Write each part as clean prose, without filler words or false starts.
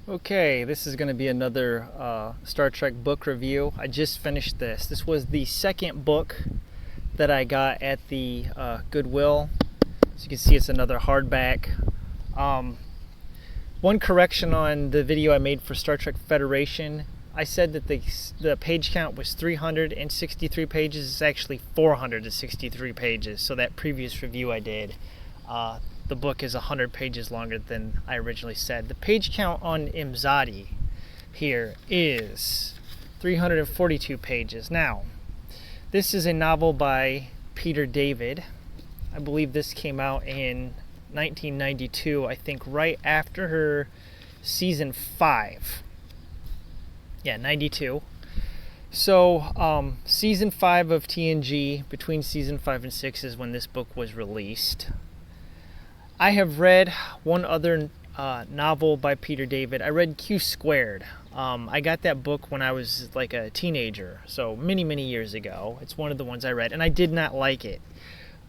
Okay, this is going to be another Star Trek book review. I just finished this. This was the second book that I got at the Goodwill. As you can see, it's another hardback. One correction on the video I made for Star Trek Federation. I said that the page count was 363 pages. It's actually 463 pages. So that previous review I did, the book is 100 pages longer than I originally said. The page count on Imzadi here is 342 pages. Now, this is a novel by Peter David. I believe this came out in 1992, I think right after her season 5. Yeah, 92. So, season 5 of TNG, between season 5 and 6 is when this book was released. I have read one other novel by Peter David. I read Q Squared. I got that book when I was like a teenager, so many, many years ago. It's one of the ones I read, and I did not like it,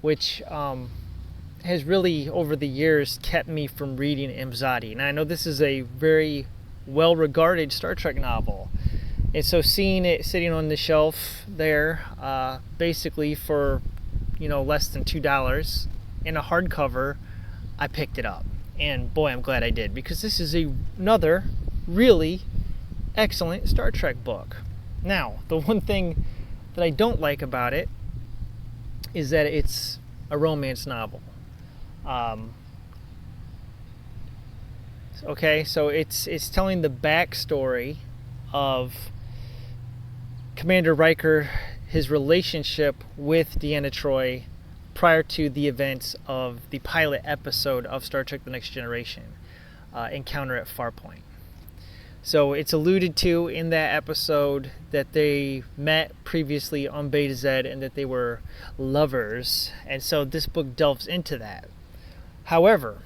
which has really, over the years, kept me from reading Imzadi. And I know this is a very well-regarded Star Trek novel. And so seeing it sitting on the shelf there, basically for, less than $2 in a hardcover, I picked it up. And boy, I'm glad I did, because this is another really excellent Star Trek book. Now, the one thing that I don't like about it is that it's a romance novel. Okay, so it's telling the backstory of Commander Riker, his relationship with Deanna Troi prior to the events of the pilot episode of Star Trek The Next Generation, Encounter at Farpoint. So it's alluded to in that episode that they met previously on Beta Z and that they were lovers, and so this book delves into that. However,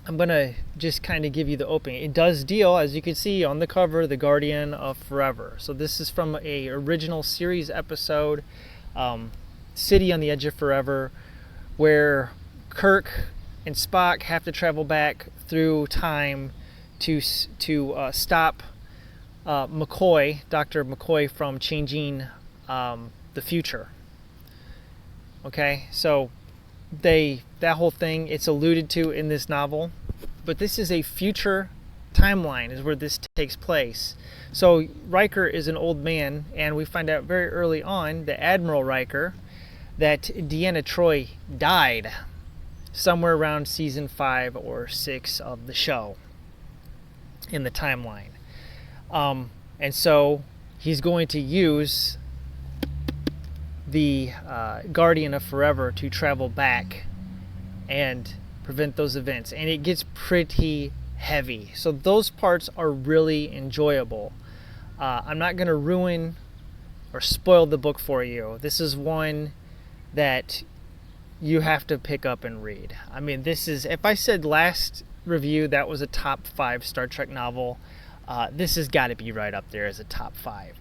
I'm going to just kind of give you the opening. It does deal, as you can see on the cover, the Guardian of Forever. So this is from a original series episode, City on the Edge of Forever, where Kirk and Spock have to travel back through time to stop McCoy, Dr. McCoy, from changing the future. Okay, so that whole thing, it's alluded to in this novel, but this is a future timeline is where this takes place. So Riker is an old man, and we find out very early on that Admiral Riker, that Deanna Troi died somewhere around season 5 or 6 of the show in the timeline. And so he's going to use the Guardian of Forever to travel back and prevent those events. And it gets pretty heavy. So those parts are really enjoyable. I'm not going to ruin or spoil the book for you. This is one that you have to pick up and read. I mean, this is, if I said last review that was a top 5 Star Trek novel, this has got to be right up there as a top 5.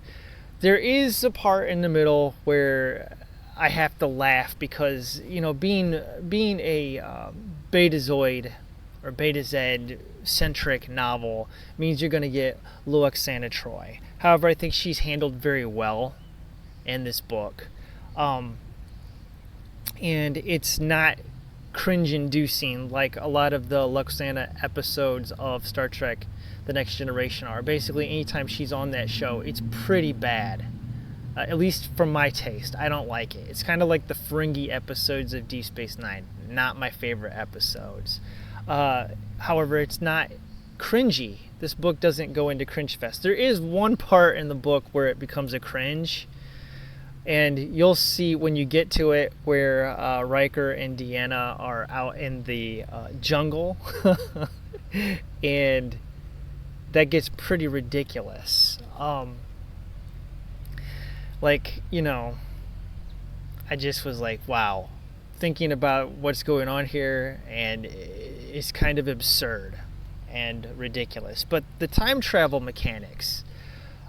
There is a part in the middle where I have to laugh because, being a Betazoid or Beta Z centric novel means you're going to get Deanna Troi. However, I think she's handled very well in this book. And it's not cringe-inducing like a lot of the Deanna episodes of Star Trek The Next Generation are. Basically, anytime she's on that show, it's pretty bad. At least from my taste. I don't like it. It's kind of like the Ferengi episodes of Deep Space Nine. Not my favorite episodes. However, it's not cringy. This book doesn't go into cringe fest. There is one part in the book where it becomes a cringe, and you'll see when you get to it where Riker and Deanna are out in the jungle, and that gets pretty ridiculous. I just was like, wow, thinking about what's going on here, and it's kind of absurd and ridiculous. But the time travel mechanics,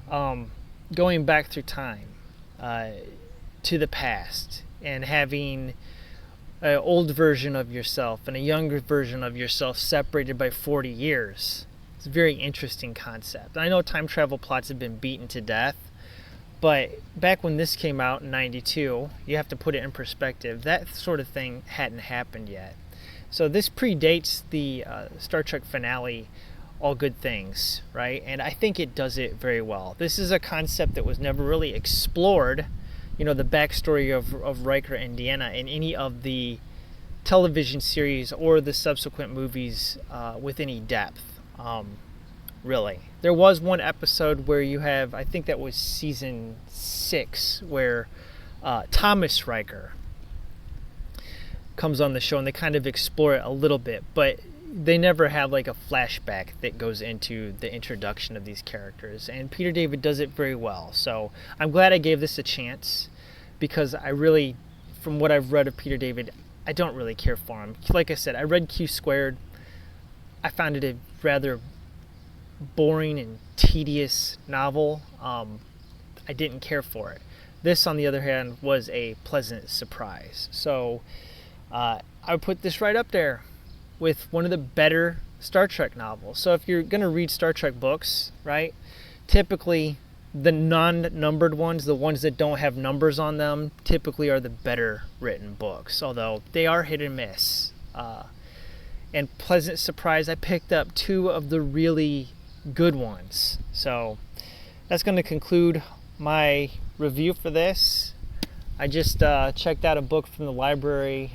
going back through time to the past and having an old version of yourself and a younger version of yourself separated by 40 years. It's a very interesting concept. I know time travel plots have been beaten to death, but back when this came out in '92, you have to put it in perspective. That sort of thing hadn't happened yet. So this predates the Star Trek finale, All Good Things, right? And I think it does it very well. This is a concept that was never really explored, the backstory of Riker and Deanna in any of the television series or the subsequent movies with any depth, really. There was one episode where you have, I think that was season 6, where Thomas Riker comes on the show and they kind of explore it a little bit, but they never have like a flashback that goes into the introduction of these characters, and Peter David does it very well. So I'm glad I gave this a chance, because I really, from what I've read of Peter David, I don't really care for him. Like I said, I read Q Squared. I found it a rather boring and tedious novel. I didn't care for it. This, on the other hand, was a pleasant surprise. So I would put this right up there with one of the better Star Trek novels. So if you're going to read Star Trek books, right, typically the non-numbered ones, the ones that don't have numbers on them, typically are the better written books, although they are hit and miss. And pleasant surprise, I picked up 2 of the really good ones. So that's going to conclude my review for this. I just checked out a book from the library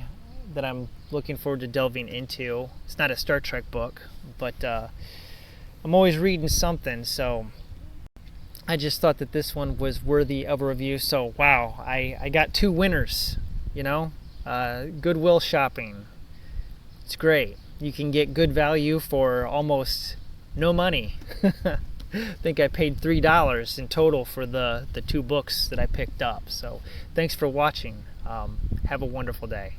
that I'm looking forward to delving into. It's not a Star Trek book, but I'm always reading something, so I just thought that this one was worthy of a review. So wow, I got 2 winners, Goodwill shopping. It's great. You can get good value for almost no money. I think I paid $3 in total for the 2 books that I picked up. So thanks for watching. Have a wonderful day.